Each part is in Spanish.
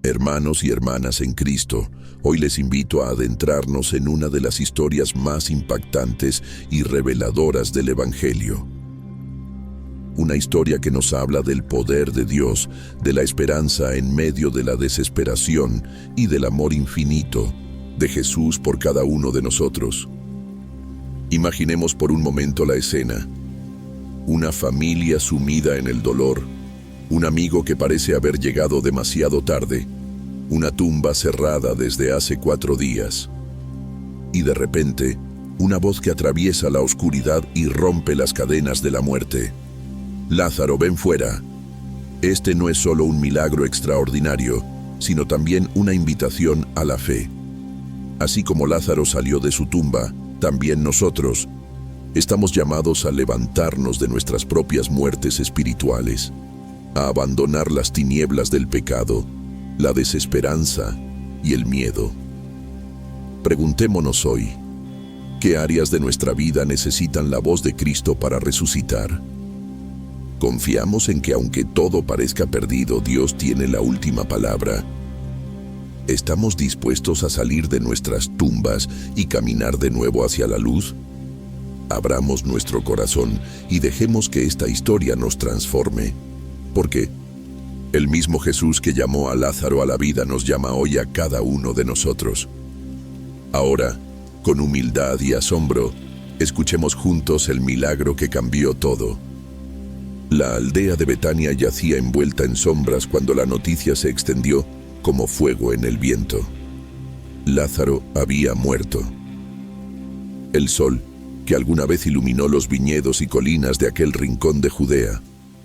Hermanos y hermanas en Cristo, hoy les invito a adentrarnos en una de las historias más impactantes y reveladoras del Evangelio. Una historia que nos habla del poder de Dios, de la esperanza en medio de la desesperación y del amor infinito de Jesús por cada uno de nosotros. Imaginemos por un momento la escena. Una familia sumida en el dolor, un amigo que parece haber llegado demasiado tarde, una tumba cerrada desde hace 4 días. Y de repente, una voz que atraviesa la oscuridad y rompe las cadenas de la muerte. Lázaro, ven fuera. Este no es solo un milagro extraordinario, sino también una invitación a la fe. Así como Lázaro salió de su tumba, también nosotros estamos llamados a levantarnos de nuestras propias muertes espirituales, a abandonar las tinieblas del pecado, la desesperanza y el miedo. Preguntémonos hoy, ¿qué áreas de nuestra vida necesitan la voz de Cristo para resucitar? ¿Confiamos en que aunque todo parezca perdido, Dios tiene la última palabra? ¿Estamos dispuestos a salir de nuestras tumbas y caminar de nuevo hacia la luz? Abramos nuestro corazón y dejemos que esta historia nos transforme. Porque el mismo Jesús que llamó a Lázaro a la vida nos llama hoy a cada uno de nosotros. Ahora, con humildad y asombro, escuchemos juntos el milagro que cambió todo. La aldea de Betania yacía envuelta en sombras cuando la noticia se extendió como fuego en el viento. Lázaro había muerto. El sol, que alguna vez iluminó los viñedos y colinas de aquel rincón de Judea,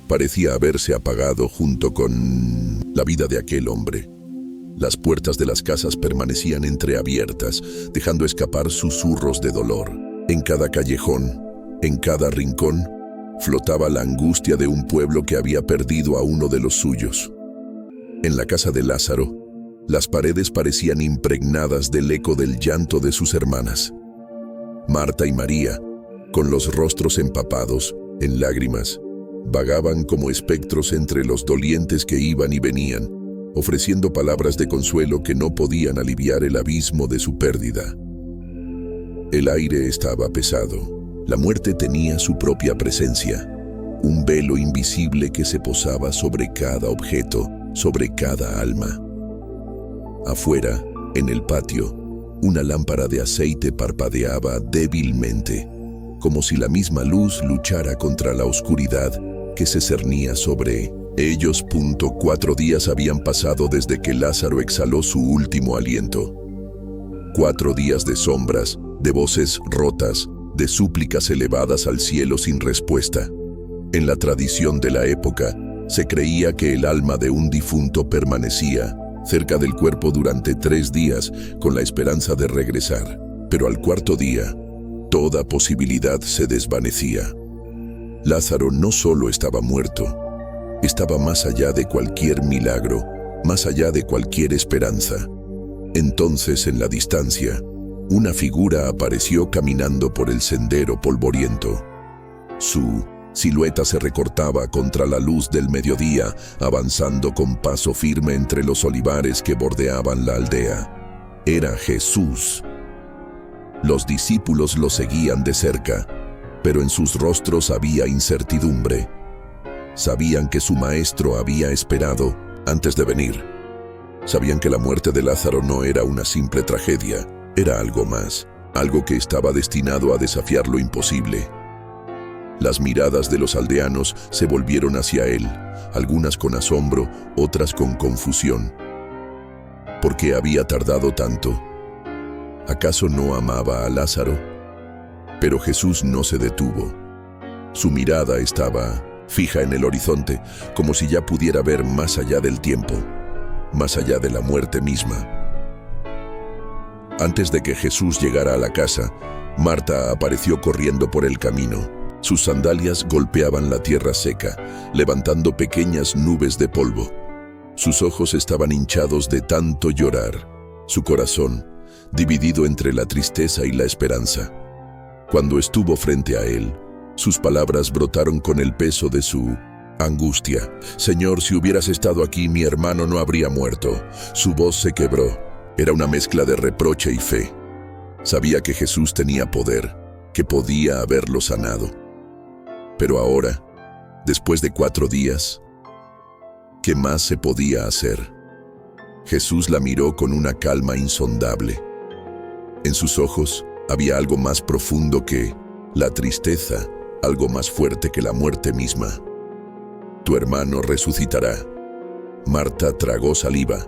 parecía haberse apagado junto con la vida de aquel hombre. Las puertas de las casas permanecían entreabiertas, dejando escapar susurros de dolor. En cada callejón, en cada rincón, flotaba la angustia de un pueblo que había perdido a uno de los suyos. En la casa de Lázaro, las paredes parecían impregnadas del eco del llanto de sus hermanas. Marta y María, con los rostros empapados en lágrimas, vagaban como espectros entre los dolientes que iban y venían, ofreciendo palabras de consuelo que no podían aliviar el abismo de su pérdida. El aire estaba pesado. La muerte tenía su propia presencia, un velo invisible que se posaba sobre cada objeto, sobre cada alma. Afuera, en el patio, una lámpara de aceite parpadeaba débilmente, como si la misma luz luchara contra la oscuridad que se cernía sobre ellos. 4 días habían pasado desde que Lázaro exhaló su último aliento. 4 días de sombras, de voces rotas, de súplicas elevadas al cielo sin respuesta. En la tradición de la época, se creía que el alma de un difunto permanecía cerca del cuerpo durante 3 días con la esperanza de regresar. Pero al 4.º día, toda posibilidad se desvanecía. Lázaro no solo estaba muerto, estaba más allá de cualquier milagro, más allá de cualquier esperanza. Entonces, en la distancia, una figura apareció caminando por el sendero polvoriento. Su silueta se recortaba contra la luz del mediodía, avanzando con paso firme entre los olivares que bordeaban la aldea. Era Jesús. Los discípulos lo seguían de cerca, pero en sus rostros había incertidumbre. Sabían que su maestro había esperado antes de venir. Sabían que la muerte de Lázaro no era una simple tragedia, era algo más, algo que estaba destinado a desafiar lo imposible. Las miradas de los aldeanos se volvieron hacia él, algunas con asombro, otras con confusión. ¿Por qué había tardado tanto? ¿Acaso no amaba a Lázaro? Pero Jesús no se detuvo. Su mirada estaba fija en el horizonte, como si ya pudiera ver más allá del tiempo, más allá de la muerte misma. Antes de que Jesús llegara a la casa, Marta apareció corriendo por el camino. Sus sandalias golpeaban la tierra seca, levantando pequeñas nubes de polvo. Sus ojos estaban hinchados de tanto llorar, su corazón dividido entre la tristeza y la esperanza. Cuando estuvo frente a él, sus palabras brotaron con el peso de su Angustia. Señor, si hubieras estado aquí, mi hermano no habría muerto. Su voz se quebró. Era una mezcla de reproche y fe. Sabía que Jesús tenía poder, que podía haberlo sanado. Pero ahora, después de 4 días, ¿qué más se podía hacer? Jesús la miró con una calma insondable. En sus ojos había algo más profundo que la tristeza, algo más fuerte que la muerte misma. Tu hermano resucitará. Marta tragó saliva.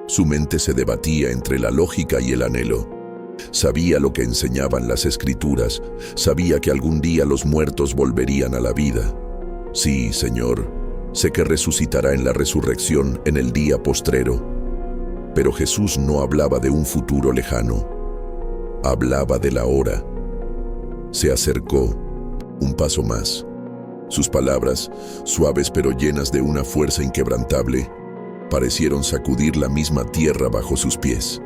Su mente se debatía entre la lógica y el anhelo. Sabía lo que enseñaban las Escrituras. Sabía que algún día los muertos volverían a la vida. Sí, Señor, sé que resucitará en la resurrección en el día postrero. Pero Jesús no hablaba de un futuro lejano. Hablaba de la hora. Se acercó, un paso más. Sus palabras, suaves pero llenas de una fuerza inquebrantable, parecieron sacudir la misma tierra bajo sus pies.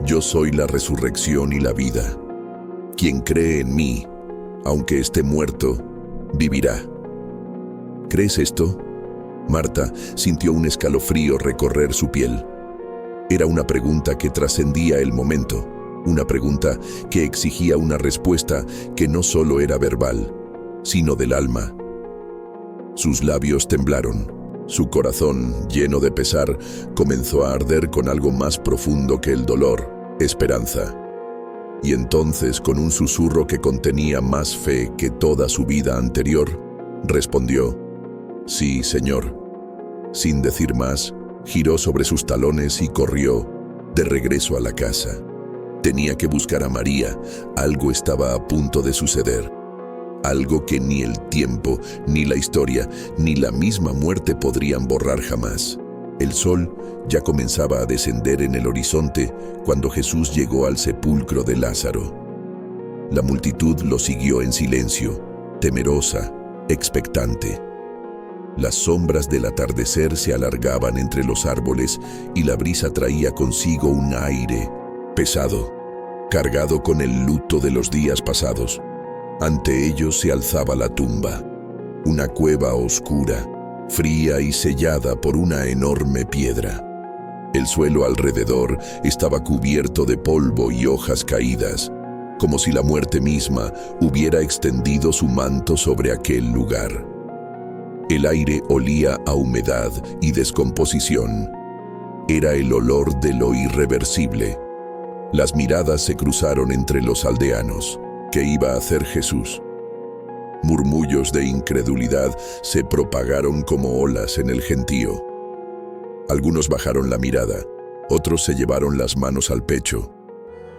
Yo soy la resurrección y la vida. Quien cree en mí, aunque esté muerto, vivirá. ¿Crees esto? Marta sintió un escalofrío recorrer su piel. Era una pregunta que trascendía el momento, una pregunta que exigía una respuesta que no solo era verbal, sino del alma. Sus labios temblaron. Su corazón, lleno de pesar, comenzó a arder con algo más profundo que el dolor, esperanza. Y entonces, con un susurro que contenía más fe que toda su vida anterior, respondió: «Sí, Señor». Sin decir más, giró sobre sus talones y corrió de regreso a la casa. Tenía que buscar a María. Algo estaba a punto de suceder. Algo que ni el tiempo, ni la historia, ni la misma muerte podrían borrar jamás. El sol ya comenzaba a descender en el horizonte cuando Jesús llegó al sepulcro de Lázaro. La multitud lo siguió en silencio, temerosa, expectante. Las sombras del atardecer se alargaban entre los árboles y la brisa traía consigo un aire pesado, cargado con el luto de los días pasados. Ante ellos se alzaba la tumba, una cueva oscura, fría y sellada por una enorme piedra. El suelo alrededor estaba cubierto de polvo y hojas caídas, como si la muerte misma hubiera extendido su manto sobre aquel lugar. El aire olía a humedad y descomposición. Era el olor de lo irreversible. Las miradas se cruzaron entre los aldeanos. ¿Qué iba a hacer Jesús? Murmullos de incredulidad se propagaron como olas en el gentío. Algunos bajaron la mirada, otros se llevaron las manos al pecho.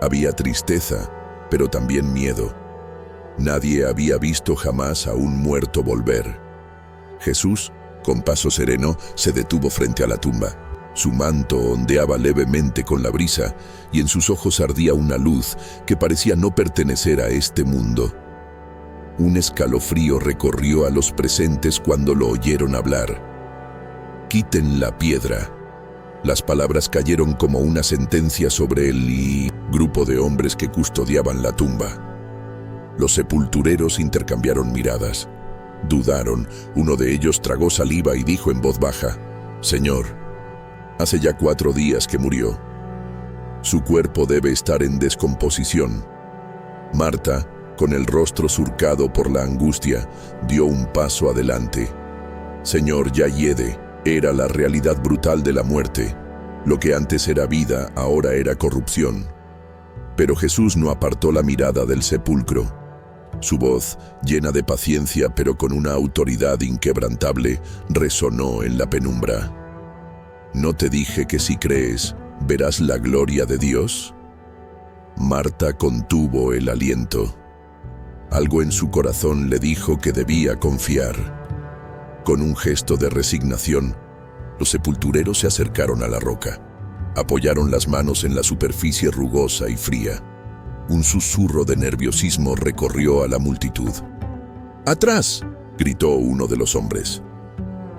Había tristeza, pero también miedo. Nadie había visto jamás a un muerto volver. Jesús, con paso sereno, se detuvo frente a la tumba. Su manto ondeaba levemente con la brisa y en sus ojos ardía una luz que parecía no pertenecer a este mundo. Un escalofrío recorrió a los presentes cuando lo oyeron hablar. «Quiten la piedra». Las palabras cayeron como una sentencia sobre el grupo de hombres que custodiaban la tumba. Los sepultureros intercambiaron miradas. Dudaron. Uno de ellos tragó saliva y dijo en voz baja: «Señor, hace ya 4 días que murió. Su cuerpo debe estar en descomposición». Marta, con el rostro surcado por la angustia, dio un paso adelante. «Señor, ya hiede». Era la realidad brutal de la muerte. Lo que antes era vida, ahora era corrupción. Pero Jesús no apartó la mirada del sepulcro. Su voz, llena de paciencia pero con una autoridad inquebrantable, resonó en la penumbra. ¿No te dije que si crees, verás la gloria de Dios? Marta contuvo el aliento. Algo en su corazón le dijo que debía confiar. Con un gesto de resignación, los sepultureros se acercaron a la roca. Apoyaron las manos en la superficie rugosa y fría. Un susurro de nerviosismo recorrió a la multitud. «¡Atrás!», gritó uno de los hombres.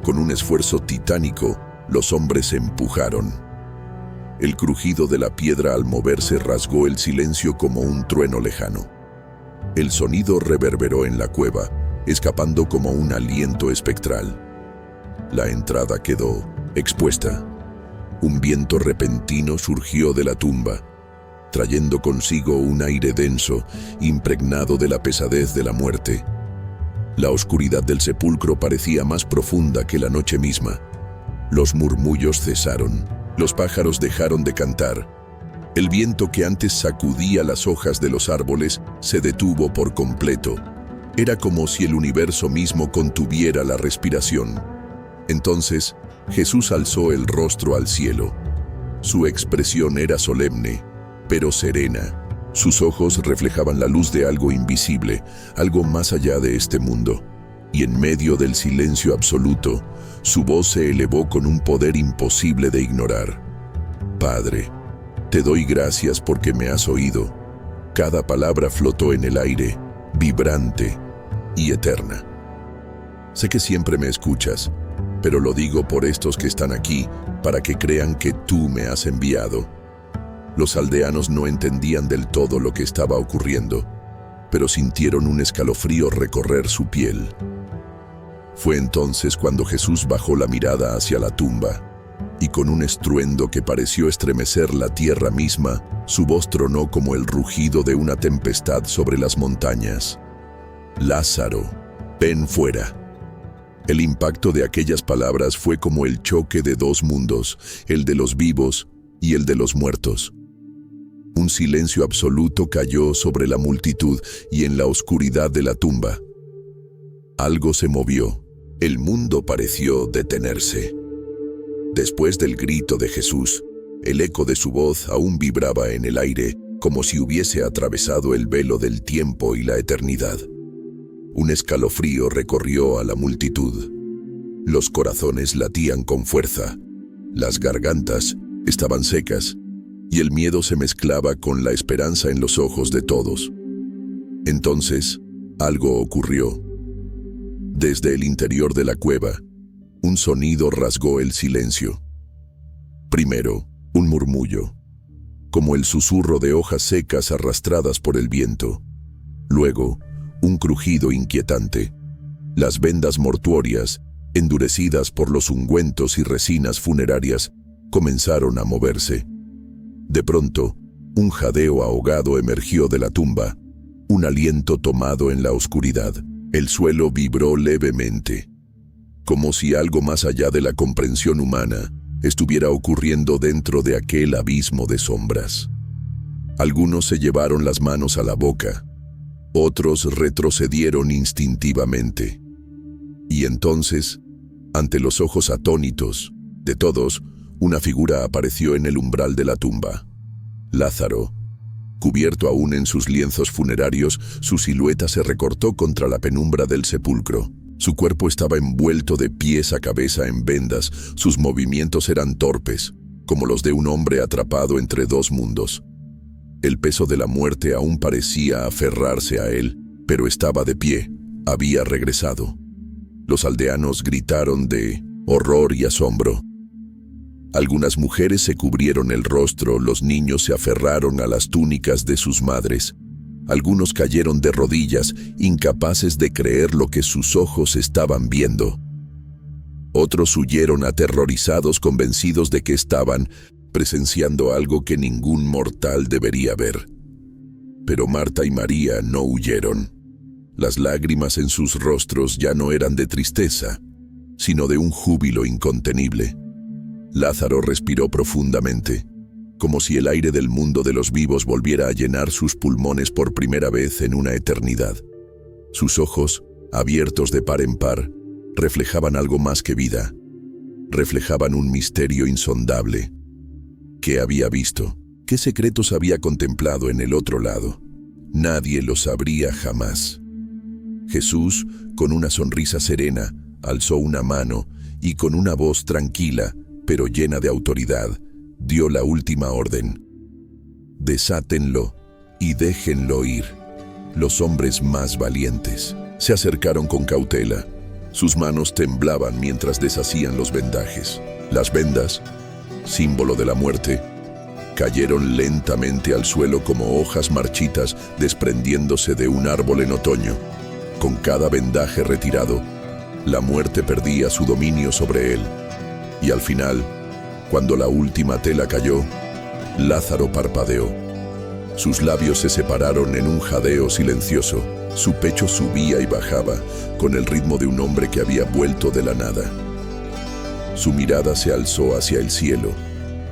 Con un esfuerzo titánico, los hombres se empujaron. El crujido de la piedra al moverse rasgó el silencio como un trueno lejano. El sonido reverberó en la cueva, escapando como un aliento espectral. La entrada quedó expuesta. Un viento repentino surgió de la tumba, trayendo consigo un aire denso, impregnado de la pesadez de la muerte. La oscuridad del sepulcro parecía más profunda que la noche misma. Los murmullos cesaron, los pájaros dejaron de cantar. El viento que antes sacudía las hojas de los árboles se detuvo por completo. Era como si el universo mismo contuviera la respiración. Entonces, Jesús alzó el rostro al cielo. Su expresión era solemne, pero serena. Sus ojos reflejaban la luz de algo invisible, algo más allá de este mundo. Y en medio del silencio absoluto, su voz se elevó con un poder imposible de ignorar. Padre, te doy gracias porque me has oído. Cada palabra flotó en el aire, vibrante y eterna. Sé que siempre me escuchas, pero lo digo por estos que están aquí, para que crean que tú me has enviado. Los aldeanos no entendían del todo lo que estaba ocurriendo, pero sintieron un escalofrío recorrer su piel. Fue entonces cuando Jesús bajó la mirada hacia la tumba, y con un estruendo que pareció estremecer la tierra misma, su voz tronó como el rugido de una tempestad sobre las montañas. Lázaro, ven fuera. El impacto de aquellas palabras fue como el choque de dos mundos, el de los vivos y el de los muertos. Un silencio absoluto cayó sobre la multitud y en la oscuridad de la tumba. Algo se movió. El mundo pareció detenerse. Después del grito de Jesús, el eco de su voz aún vibraba en el aire, como si hubiese atravesado el velo del tiempo y la eternidad. Un escalofrío recorrió a la multitud. Los corazones latían con fuerza, las gargantas estaban secas, y el miedo se mezclaba con la esperanza en los ojos de todos. Entonces, algo ocurrió. Desde el interior de la cueva, un sonido rasgó el silencio. Primero, un murmullo, como el susurro de hojas secas arrastradas por el viento. Luego, un crujido inquietante. Las vendas mortuorias, endurecidas por los ungüentos y resinas funerarias, comenzaron a moverse. De pronto, un jadeo ahogado emergió de la tumba, un aliento tomado en la oscuridad. El suelo vibró levemente, como si algo más allá de la comprensión humana estuviera ocurriendo dentro de aquel abismo de sombras. Algunos se llevaron las manos a la boca, otros retrocedieron instintivamente. Y entonces, ante los ojos atónitos de todos, una figura apareció en el umbral de la tumba. Lázaro. Cubierto aún en sus lienzos funerarios, su silueta se recortó contra la penumbra del sepulcro. Su cuerpo estaba envuelto de pies a cabeza en vendas, sus movimientos eran torpes, como los de un hombre atrapado entre dos mundos. El peso de la muerte aún parecía aferrarse a él, pero estaba de pie, había regresado. Los aldeanos gritaron de horror y asombro. Algunas mujeres se cubrieron el rostro, los niños se aferraron a las túnicas de sus madres. Algunos cayeron de rodillas, incapaces de creer lo que sus ojos estaban viendo. Otros huyeron aterrorizados, convencidos de que estaban presenciando algo que ningún mortal debería ver. Pero Marta y María no huyeron. Las lágrimas en sus rostros ya no eran de tristeza, sino de un júbilo incontenible. Lázaro respiró profundamente, como si el aire del mundo de los vivos volviera a llenar sus pulmones por primera vez en una eternidad. Sus ojos, abiertos de par en par, reflejaban algo más que vida. Reflejaban un misterio insondable. ¿Qué había visto? ¿Qué secretos había contemplado en el otro lado? Nadie lo sabría jamás. Jesús, con una sonrisa serena, alzó una mano y con una voz tranquila, pero llena de autoridad, dio la última orden. Desátenlo y déjenlo ir. Los hombres más valientes se acercaron con cautela. Sus manos temblaban mientras deshacían los vendajes. Las vendas, símbolo de la muerte, cayeron lentamente al suelo como hojas marchitas desprendiéndose de un árbol en otoño. Con cada vendaje retirado, la muerte perdía su dominio sobre él. Y al final, cuando la última tela cayó, Lázaro parpadeó. Sus labios se separaron en un jadeo silencioso. Su pecho subía y bajaba, con el ritmo de un hombre que había vuelto de la nada. Su mirada se alzó hacia el cielo,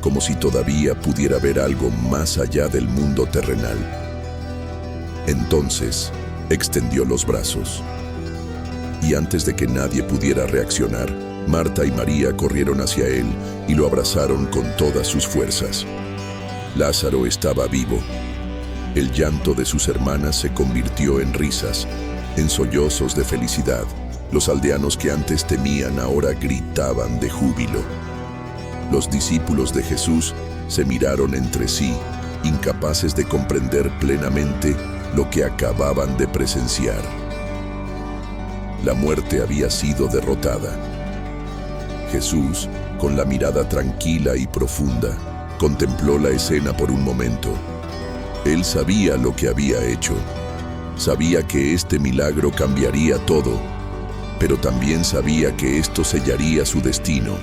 como si todavía pudiera ver algo más allá del mundo terrenal. Entonces, extendió los brazos. Y antes de que nadie pudiera reaccionar, Marta y María corrieron hacia él y lo abrazaron con todas sus fuerzas. Lázaro estaba vivo. El llanto de sus hermanas se convirtió en risas, en sollozos de felicidad. Los aldeanos que antes temían ahora gritaban de júbilo. Los discípulos de Jesús se miraron entre sí, incapaces de comprender plenamente lo que acababan de presenciar. La muerte había sido derrotada. Jesús, con la mirada tranquila y profunda, contempló la escena por un momento. Él sabía lo que había hecho. Sabía que este milagro cambiaría todo, pero también sabía que esto sellaría su destino.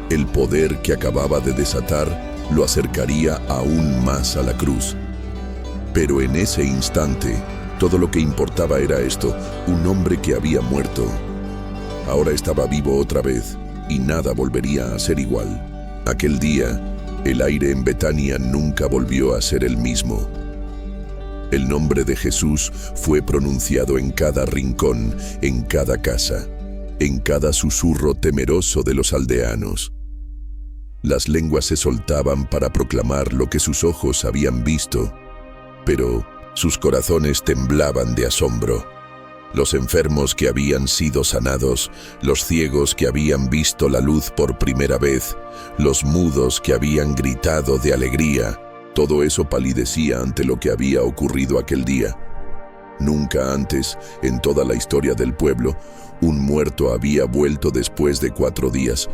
El poder que acababa de desatar lo acercaría aún más a la cruz. Pero en ese instante, todo lo que importaba era esto: un hombre que había muerto. Ahora estaba vivo otra vez, y nada volvería a ser igual. Aquel día, el aire en Betania nunca volvió a ser el mismo. El nombre de Jesús fue pronunciado en cada rincón, en cada casa, en cada susurro temeroso de los aldeanos. Las lenguas se soltaban para proclamar lo que sus ojos habían visto, pero sus corazones temblaban de asombro. Los enfermos que habían sido sanados, los ciegos que habían visto la luz por primera vez, los mudos que habían gritado de alegría, todo eso palidecía ante lo que había ocurrido aquel día. Nunca antes, en toda la historia del pueblo, un muerto había vuelto después de 4 días.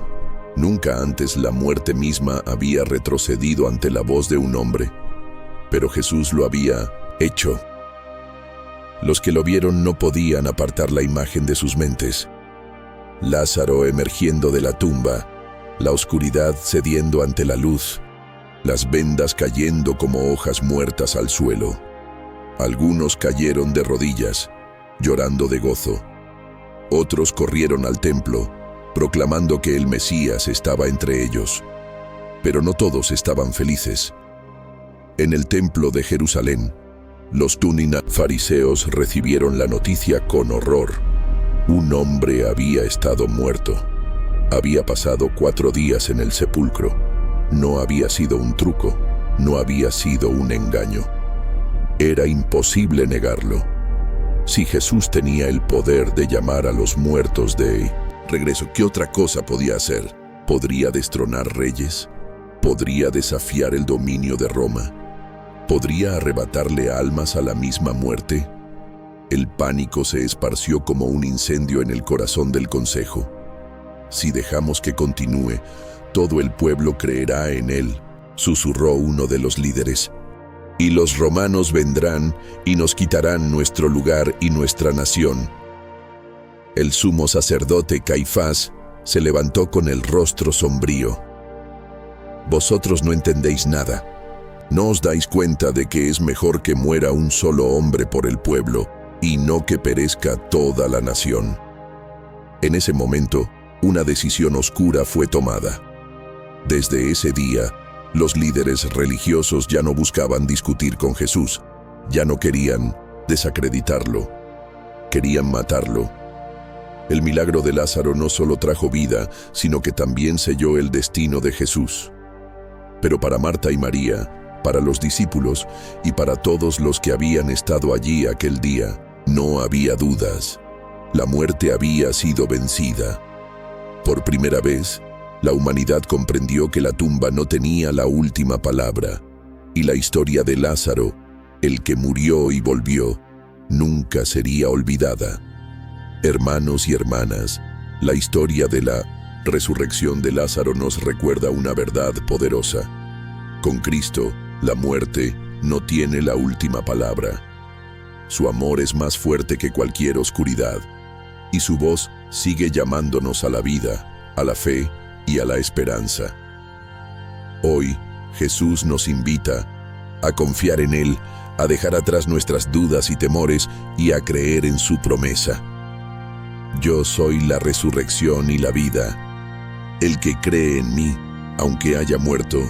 Nunca antes la muerte misma había retrocedido ante la voz de un hombre. Pero Jesús lo había hecho. Los que lo vieron no podían apartar la imagen de sus mentes. Lázaro emergiendo de la tumba, la oscuridad cediendo ante la luz, las vendas cayendo como hojas muertas al suelo. Algunos cayeron de rodillas, llorando de gozo. Otros corrieron al templo, proclamando que el Mesías estaba entre ellos. Pero no todos estaban felices. En el templo de Jerusalén, los fariseos recibieron la noticia con horror. Un hombre había estado muerto. Había pasado 4 días en el sepulcro. No había sido un truco, no había sido un engaño. Era imposible negarlo. Si Jesús tenía el poder de llamar a los muertos de regreso, ¿qué otra cosa podía hacer? ¿Podría destronar reyes? ¿Podría desafiar el dominio de Roma? ¿Podría arrebatarle almas a la misma muerte? El pánico se esparció como un incendio en el corazón del consejo. Si dejamos que continúe, todo el pueblo creerá en él, susurró uno de los líderes. Y los romanos vendrán y nos quitarán nuestro lugar y nuestra nación. El sumo sacerdote Caifás se levantó con el rostro sombrío. Vosotros no entendéis nada. ¿No os dais cuenta de que es mejor que muera un solo hombre por el pueblo y no que perezca toda la nación? En ese momento, una decisión oscura fue tomada. Desde ese día, los líderes religiosos ya no buscaban discutir con Jesús, ya no querían desacreditarlo, querían matarlo. El milagro de Lázaro no solo trajo vida, sino que también selló el destino de Jesús. Pero para Marta y María, para los discípulos y para todos los que habían estado allí aquel día, no había dudas. La muerte había sido vencida. Por primera vez, la humanidad comprendió que la tumba no tenía la última palabra, y la historia de Lázaro, el que murió y volvió, nunca sería olvidada. Hermanos y hermanas, la historia de la resurrección de Lázaro nos recuerda una verdad poderosa. Con Cristo, la muerte no tiene la última palabra. Su amor es más fuerte que cualquier oscuridad, y su voz sigue llamándonos a la vida, a la fe y a la esperanza. Hoy, Jesús nos invita a confiar en Él, a dejar atrás nuestras dudas y temores y a creer en su promesa. Yo soy la resurrección y la vida. El que cree en mí, aunque haya muerto,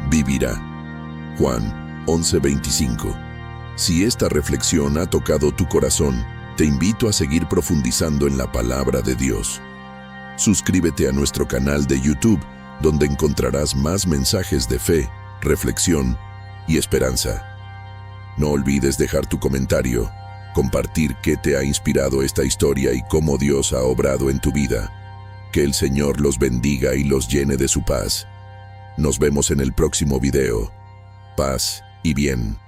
vivirá. Juan 11:25. Si esta reflexión ha tocado tu corazón, te invito a seguir profundizando en la palabra de Dios. Suscríbete a nuestro canal de YouTube, donde encontrarás más mensajes de fe, reflexión y esperanza. No olvides dejar tu comentario, compartir qué te ha inspirado esta historia y cómo Dios ha obrado en tu vida. Que el Señor los bendiga y los llene de su paz. Nos vemos en el próximo video. Paz y bien.